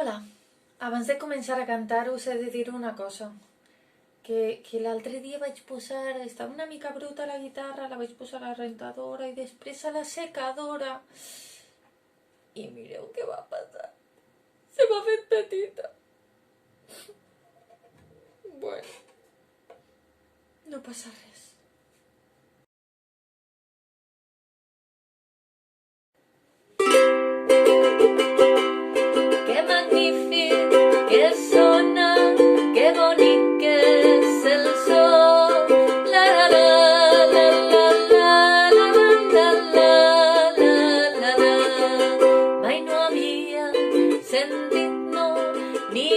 Hola, abans de començar a cantar us he de dir una cosa, que l'altre dia vaig posar, estava una mica bruta la guitarra, la vaig posar a la rentadora i després a la secadora i mireu què va passar, se m'ha fet petita. Bueno, no passa res. Que magnífic que sona, que bonic que és el so. La la la la la la la la la la la. Mai no havia sentit no ni